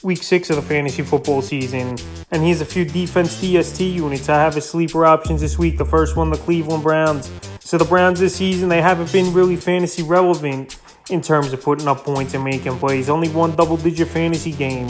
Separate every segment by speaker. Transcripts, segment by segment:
Speaker 1: week 6 of the fantasy football season. And here's a few defense DST units. I have as sleeper options this week. The first one, the Cleveland Browns. So the Browns this season, they haven't been really fantasy relevant in terms of putting up points and making plays. Only one double-digit fantasy game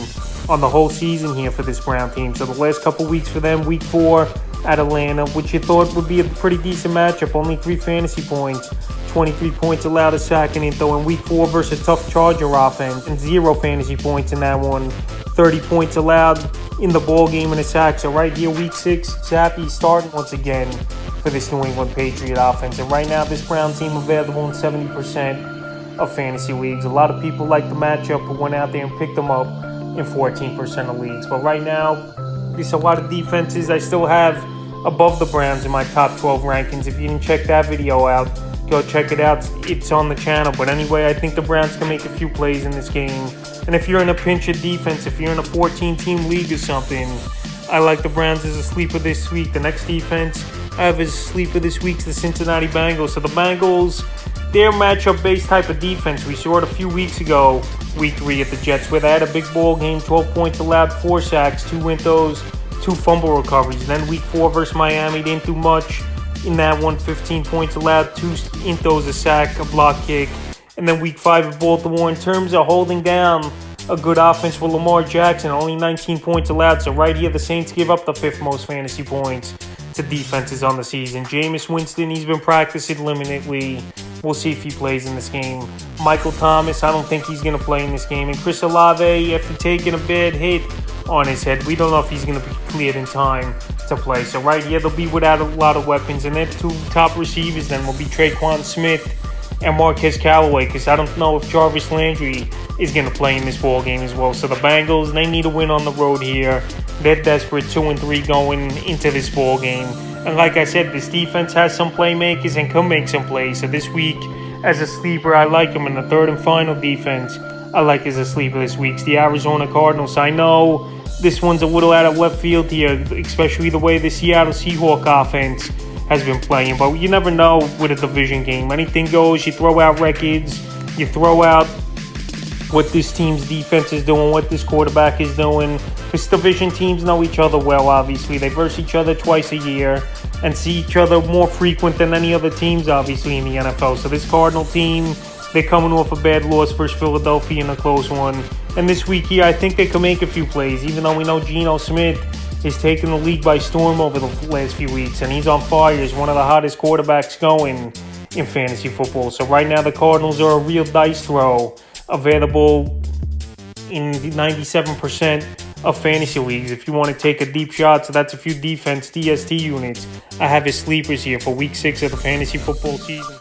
Speaker 1: on the whole season here for this Brown team. So the last couple weeks for them, week 4 at Atlanta, which you thought would be a pretty decent matchup. Only 3 fantasy points, 23 points allowed a sack in it, though in week 4 versus a tough Charger offense, and 0 fantasy points in that one. 30 points allowed in the ball game and a sack. So right here, week 6, Zappy starting once again for this New England Patriot offense. And right now, this Brown team available in 70% of fantasy leagues. A lot of people like the matchup but went out there and picked them up in 14% of leagues. But right now, there's a lot of defenses I still have above the Browns in my top 12 rankings. If you didn't check that video out, go check it out. It's on the channel. But anyway, I think the Browns can make a few plays in this game. And if you're in a pinch of defense, if you're in a 14-team league or something, I like the Browns as a sleeper this week. The next defense I have as a sleeper this week is the Cincinnati Bengals. So the Bengals, they're matchup-based type of defense. We saw it a few weeks ago, week 3 at the Jets, where they had a big ball game, 12 points allowed, 4 sacks, 2 windows, 2 fumble recoveries. And then week 4 versus Miami, didn't do much in that one, 15 points allowed, 2 intos, a sack, a block kick. And then week 5 at Baltimore, in terms of holding down a good offense with Lamar Jackson, only 19 points allowed. So right here, the Saints give up the 5th most fantasy points to defenses on the season. Jameis Winston, he's been practicing limitedly. We'll see if he plays in this game. Michael Thomas, I don't think he's going to play in this game. And Chris Olave, after taking a bad hit on his head, we don't know if he's going to be cleared in time to play. So right here, they'll be without a lot of weapons. And their 2 top receivers then will be Traquan Smith and Marquez Callaway, because I don't know if Jarvis Landry is going to play in this ball game as well. So the Bengals, they need a win on the road here. They're desperate, 2-3 going into this ball game. And like I said, this defense has some playmakers and can make some plays. So this week, as a sleeper, I like them. In the third and final defense, I like as a sleeper this week. It's the Arizona Cardinals. I know this one's a little out of left field here, especially the way the Seattle Seahawks offense has been playing. But you never know with a division game. Anything goes. You throw out records. You throw out what this team's defense is doing, what this quarterback is doing. Because division teams know each other well, obviously. They verse each other twice a year and see each other more frequent than any other teams, obviously, in the NFL. So this Cardinal team, they're coming off a bad loss versus Philadelphia in a close one. And this week here, I think they can make a few plays, even though we know Geno Smith is taking the league by storm over the last few weeks. And he's on fire. He's one of the hottest quarterbacks going in fantasy football. So right now, the Cardinals are a real dice throw, available in 97% of fantasy leagues. If you want to take a deep shot, so that's a few defense DST units I have as sleepers here for week 6 of the fantasy football season.